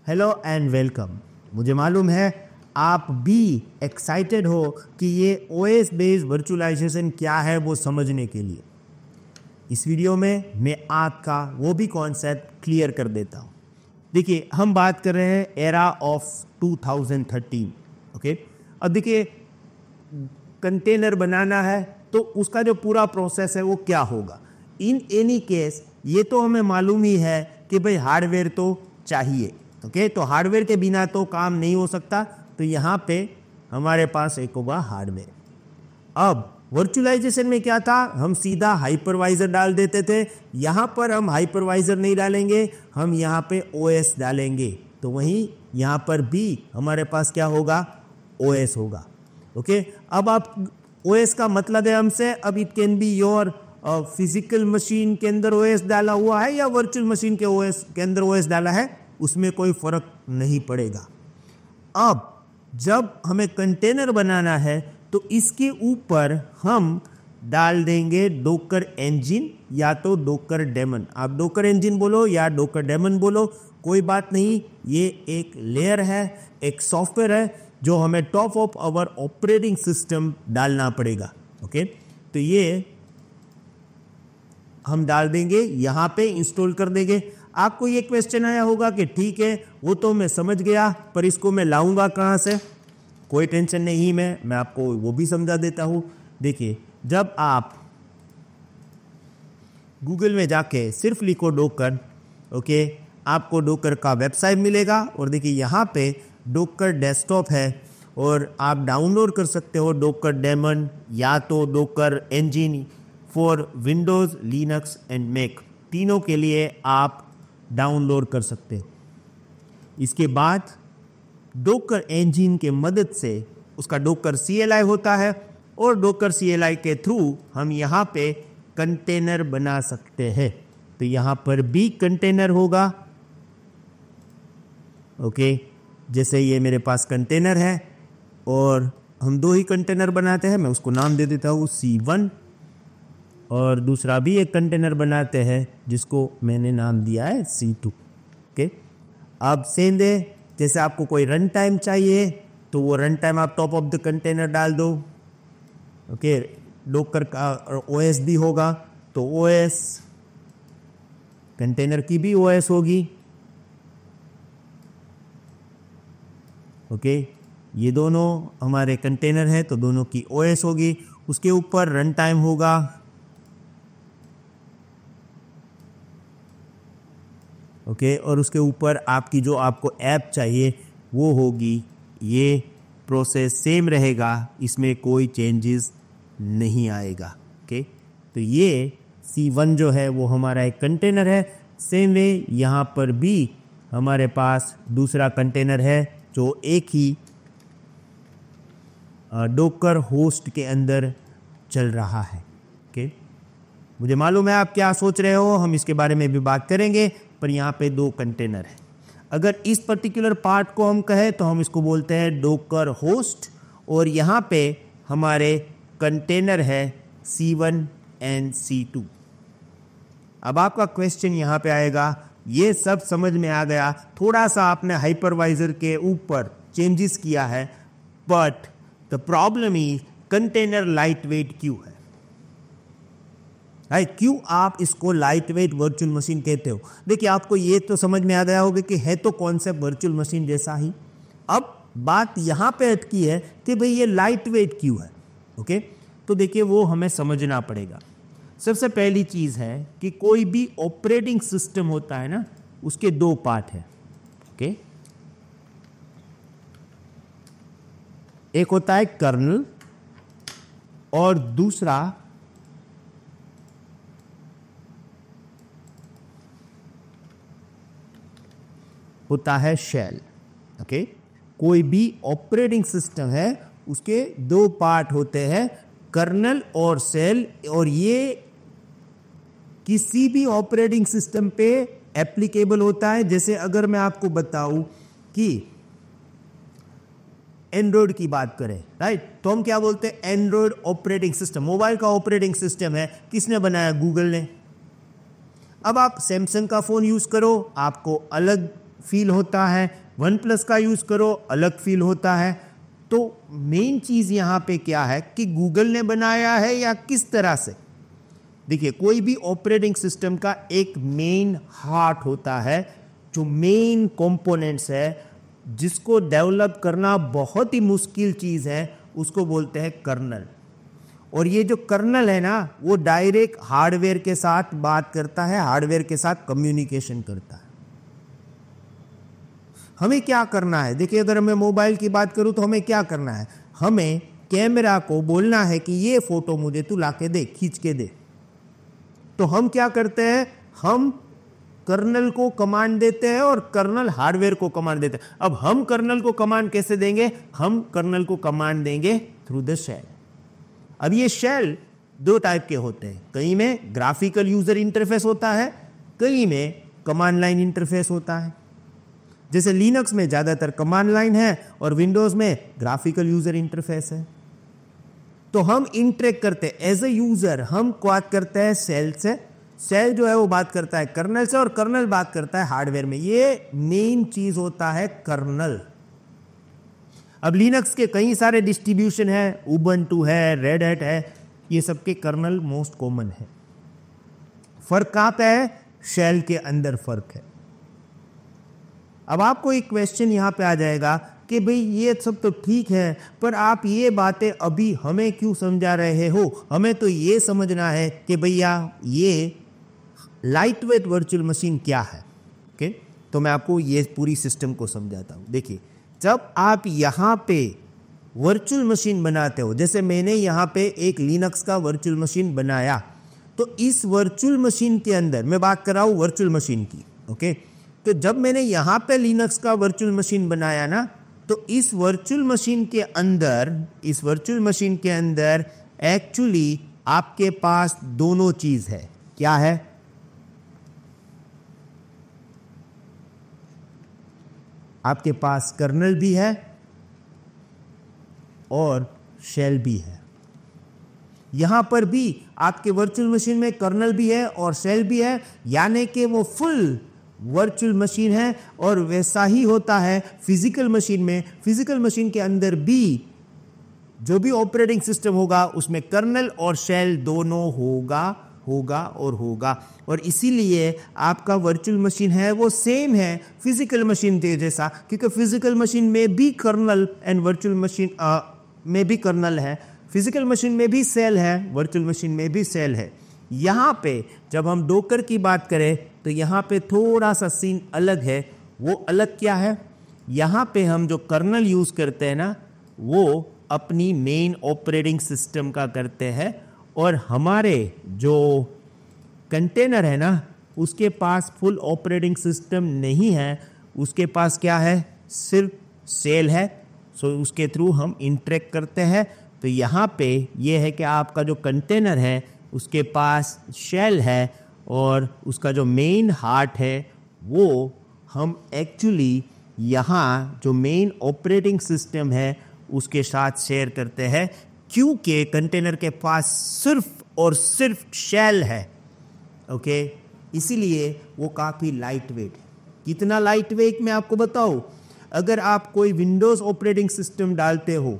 Hello and welcome. मुझे मालूम है आप भी एक्साइटेड हो कि ये ओएस बेस्ड वर्चुअलाइजेशन क्या है वो समझने के लिए। इस वीडियो में मैं आपका वो भी कॉन्सेप्ट क्लियर कर देता हूँ। देखिए, हम बात कर रहे हैं एरा ऑफ 2013। ओके, अब देखिए, कंटेनर बनाना है तो उसका जो पूरा प्रोसेस है वो क्या होगा। इन एनी केस ये तो हमें मालूम ही है कि भाई हार्डवेयर तो चाहिए। ओके, तो हार्डवेयर के बिना तो काम नहीं हो सकता, तो यहाँ पे हमारे पास एक होगा हार्डवेयर। अब वर्चुअलाइजेशन में क्या था, हम सीधा हाइपरवाइजर डाल देते थे। यहाँ पर हम हाइपरवाइजर नहीं डालेंगे, हम यहाँ पे ओएस डालेंगे। तो वहीं यहाँ पर भी हमारे पास क्या होगा, ओएस होगा। ओके, अब आप ओएस का मतलब है हमसे, अब it can be your physical machine के अंदर ओएस डाला हुआ है या वर्चुअल मशीन के ओएस के अंदर ओएस डाला है, उसमें कोई फर्क नहीं पड़ेगा। अब जब हमें कंटेनर बनाना है तो इसके ऊपर हम डाल देंगे डोकर इंजन या तो डोकर डेमन। आप डोकर इंजन बोलो या डोकर डेमन बोलो, कोई बात नहीं। ये एक लेयर है, एक सॉफ्टवेयर है जो हमें top of our operating system डालना पड़ेगा। ओके, तो ये हम डाल देंगे, यहाँ पे इंस्टॉल कर देंगे। आपको ये क्वेश्चन आया होगा कि ठीक है वो तो मैं समझ गया, पर इसको मैं लाऊंगा कहाँ से। कोई टेंशन नहीं, मैं आपको वो भी समझा देता हूँ। देखिए, जब आप गूगल में जाके सिर्फ लिखो डोकर, ओके, आपको डोकर का वेबसाइट मिलेगा। और देखिए यहाँ पे डोकर डेस्कटॉप है और आप डाउनलोड कर सकते हो डोकर डेमन या तो Docker engine for Windows, Linux and Mac, तीनों के लिए आप डाउनलोड कर सकते हो। इसके बाद डोकर इंजन के मदद से उसका डोकर CLI होता है और डोकर CLI के थ्रू हम यहाँ पे कंटेनर बना सकते हैं। तो यहाँ पर भी कंटेनर होगा। ओके, जैसे ये मेरे पास कंटेनर है और हम दो ही कंटेनर बनाते हैं, मैं उसको नाम दे देता हूँ C1, और दूसरा भी एक कंटेनर बनाते हैं जिसको मैंने नाम दिया है C2। ओके, अब सेम दे, जैसे आपको कोई रन टाइम चाहिए तो वो रन टाइम आप टॉप ऑफ द कंटेनर डाल दो। ओके, डोकर का OS भी होगा तो OS, कंटेनर की भी OS होगी। ओके, ये दोनों हमारे कंटेनर हैं तो दोनों की OS होगी। उसके ऊपर रन टाइम होगा। ओके, और उसके ऊपर आपकी जो आपको ऐप चाहिए वो होगी। ये प्रोसेस सेम रहेगा, इसमें कोई चेंजेस नहीं आएगा। ओके, तो ये C1 जो है वो हमारा एक कंटेनर है। सेम वे यहाँ पर भी हमारे पास दूसरा कंटेनर है जो एक ही डोकर होस्ट के अंदर चल रहा है। ओके, मुझे मालूम है आप क्या सोच रहे हो, हम इसके बारे में भी बात करेंगे, पर यहाँ पे दो कंटेनर है। अगर इस पर्टिकुलर पार्ट को हम कहें तो हम इसको बोलते हैं डोकर होस्ट, और यहाँ पे हमारे कंटेनर है C1 एंड C2। अब आपका क्वेश्चन यहाँ पे आएगा, ये सब समझ में आ गया, थोड़ा सा आपने हाइपरवाइजर के ऊपर चेंजेस किया है, but the problem is container light weight क्यों है। क्यों आप इसको लाइट वेट वर्चुअल मशीन कहते हो। देखिए, आपको ये तो समझ में आ गया होगा कि है तो कॉन्सेप्ट वर्चुअल मशीन जैसा ही। अब बात यहाँ पे अटकी है कि भाई ये लाइट वेट क्यों है। ओके, तो देखिए वो हमें समझना पड़ेगा। सबसे पहली चीज़ है कि कोई भी ऑपरेटिंग सिस्टम होता है ना, उसके दो पार्ट है। ओके, एक होता है कर्नल और दूसरा होता है शेल। ओके, कोई भी ऑपरेटिंग सिस्टम है उसके दो पार्ट होते हैं, कर्नल और शेल, और ये किसी भी ऑपरेटिंग सिस्टम पे एप्लीकेबल होता है। जैसे अगर मैं आपको बताऊं कि एंड्रॉयड की बात करें, राइट, तो हम क्या बोलते हैं, एंड्रॉयड ऑपरेटिंग सिस्टम, मोबाइल का ऑपरेटिंग सिस्टम है। किसने बनाया, गूगल ने। अब आप सैमसंग का फ़ोन यूज़ करो, आपको अलग फील होता है, वन प्लस का यूज़ करो अलग फील होता है। तो मेन चीज़ यहाँ पे क्या है कि गूगल ने बनाया है या किस तरह से। देखिए, कोई भी ऑपरेटिंग सिस्टम का एक मेन हार्ट होता है, जो मेन कंपोनेंट्स है, जिसको डेवलप करना बहुत ही मुश्किल चीज़ है, उसको बोलते हैं कर्नल। और ये जो कर्नल है ना, वो डायरेक्ट हार्डवेयर के साथ बात करता है, हार्डवेयर के साथ कम्युनिकेशन करता है। हमें क्या करना है, देखिए अगर मैं मोबाइल की बात करूं तो हमें क्या करना है, हमें कैमरा को बोलना है कि ये फोटो मुझे तू लाके दे, खींच के दे। तो हम क्या करते हैं, हम कर्नल को कमांड देते हैं और कर्नल हार्डवेयर को कमांड देते हैं। अब हम कर्नल को कमांड कैसे देंगे, हम कर्नल को कमांड देंगे थ्रू द शेल। अब ये शेल दो टाइप के होते हैं, कई में ग्राफिकल यूजर इंटरफेस होता है, कई में कमांड लाइन इंटरफेस होता है। जैसे लिनक्स में ज्यादातर कमांड लाइन है और विंडोज में ग्राफिकल यूजर इंटरफेस है। तो हम इंटरेक्ट करते हैं एज ए यूजर, हम बात करते हैं सेल से, सेल जो है वो बात करता है कर्नल से और कर्नल बात करता है हार्डवेयर में। ये मेन चीज होता है कर्नल। अब लिनक्स के कई सारे डिस्ट्रीब्यूशन है, उबंटू है, रेड हैट है, ये सबके कर्नल मोस्ट कॉमन है। फर्क कहां पे है, शेल के अंदर फर्क है। अब आपको एक क्वेश्चन यहां पे आ जाएगा कि भाई ये सब तो ठीक है, पर आप ये बातें अभी हमें क्यों समझा रहे हो, हमें तो ये समझना है कि भैया ये लाइट वेट वर्चुअल मशीन क्या है। ओके, तो मैं आपको ये पूरी सिस्टम को समझाता हूं। देखिए, जब आप यहाँ पे वर्चुअल मशीन बनाते हो, जैसे मैंने यहाँ पे एक लिनक्स का वर्चुअल मशीन बनाया, तो इस वर्चुअल मशीन के अंदर मैं बात कर रहा हूँ वर्चुअल मशीन की। ओके, तो जब मैंने यहाँ पे लिनक्स का वर्चुअल मशीन बनाया ना, तो इस वर्चुअल मशीन के अंदर एक्चुअली आपके पास दोनों चीज है। क्या है, आपके पास कर्नल भी है और शेल भी है। यहां पर भी आपके वर्चुअल मशीन में कर्नल भी है और शेल भी है, यानी कि वो फुल वर्चुअल मशीन है। और वैसा ही होता है फिजिकल मशीन में। फिजिकल मशीन के अंदर भी जो भी ऑपरेटिंग सिस्टम होगा उसमें कर्नल और शेल दोनों होगा। और इसीलिए आपका वर्चुअल मशीन है वो सेम है फिजिकल मशीन के जैसा, क्योंकि फिजिकल मशीन में भी कर्नल एंड वर्चुअल मशीन में भी कर्नल है, फिजिकल मशीन में भी सेल है, वर्चुअल मशीन में भी सेल है। यहाँ पे जब हम डोकर की बात करें तो यहाँ पे थोड़ा सा सीन अलग है। वो अलग क्या है, यहाँ पे हम जो कर्नल यूज करते हैं ना, वो अपनी मेन ऑपरेटिंग सिस्टम का करते हैं, और हमारे जो कंटेनर है ना, उसके पास फुल ऑपरेटिंग सिस्टम नहीं है, उसके पास क्या है, सिर्फ सेल है। सो उसके थ्रू हम इंटरेक्ट करते हैं। तो यहाँ पे ये है कि आपका जो कंटेनर है उसके पास शेल है और उसका जो मेन हार्ट है वो हम एक्चुअली यहाँ जो मेन ऑपरेटिंग सिस्टम है उसके साथ शेयर करते हैं, क्योंकि कंटेनर के पास सिर्फ और सिर्फ शेल है। ओके, इसीलिए वो काफ़ी लाइट वेट है। कितना लाइट वेट मैं आपको बताऊँ, अगर आप कोई विंडोज़ ऑपरेटिंग सिस्टम डालते हो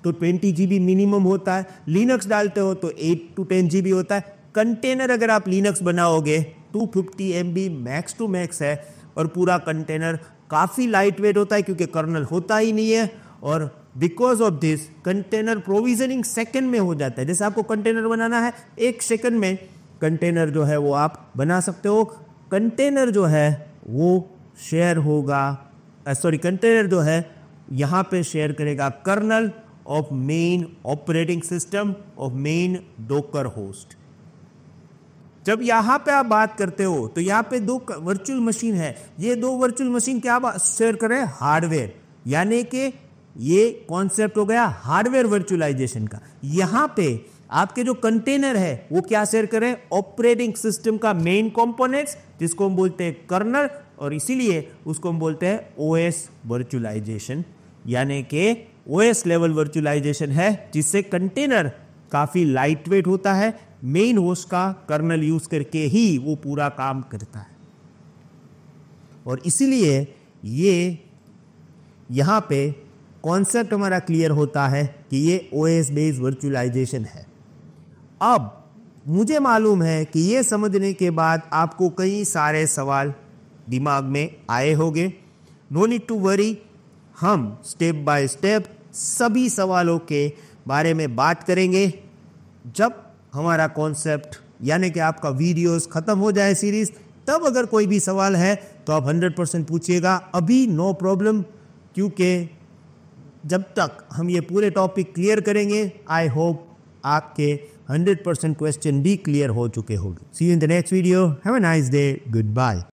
तो 20 GB मिनिमम होता है, लिनक्स डालते हो तो 8 to 10 GB होता है। कंटेनर अगर आप लिनक्स बनाओगे 250 MB मैक्स टू मैक्स है, और पूरा कंटेनर काफ़ी लाइट वेट होता है क्योंकि कर्नल होता ही नहीं है। और because of this container provisioning second में हो जाता है। जैसे आपको कंटेनर बनाना है 1 सेकंड में कंटेनर जो है वो आप बना सकते हो। कंटेनर जो है वो शेयर होगा, कंटेनर जो है यहाँ पे शेयर करेगा kernel of main operating system of main Docker host. जब यहाँ पे आप बात करते हो तो यहाँ पे 2 वर्चुअल मशीन है। ये 2 वर्चुअल मशीन क्या शेयर करें, हार्डवेयर, यानी कि ये कॉन्सेप्ट हो गया हार्डवेयर वर्चुअलाइजेशन का। यहाँ पे आपके जो कंटेनर है वो क्या शेयर करें, ऑपरेटिंग सिस्टम का मेन कंपोनेंट्स, जिसको हम बोलते हैं कर्नल, और इसीलिए उसको हम बोलते हैं ओएस वर्चुअलाइजेशन, यानी कि ओएस लेवल वर्चुअलाइजेशन है, जिससे कंटेनर काफ़ी लाइट वेट होता है, मेन होस्ट का कर्नल यूज करके ही वो पूरा काम करता है। और इसीलिए ये यहाँ पे कॉन्सेप्ट हमारा क्लियर होता है कि ये ओएस बेस्ड वर्चुअलाइजेशन है। अब मुझे मालूम है कि ये समझने के बाद आपको कई सारे सवाल दिमाग में आए होंगे। नो नीड टू वरी, हम स्टेप बाय स्टेप सभी सवालों के बारे में बात करेंगे जब हमारा कॉन्सेप्ट यानी कि आपका वीडियोस ख़त्म हो जाए सीरीज़। तब अगर कोई भी सवाल है तो आप 100% पूछिएगा, अभी नो प्रॉब्लम, क्योंकि जब तक हम ये पूरे टॉपिक क्लियर करेंगे आई होप आपके 100% क्वेश्चन भी क्लियर हो चुके होंगे। See you in the next video, have a nice day, good bye.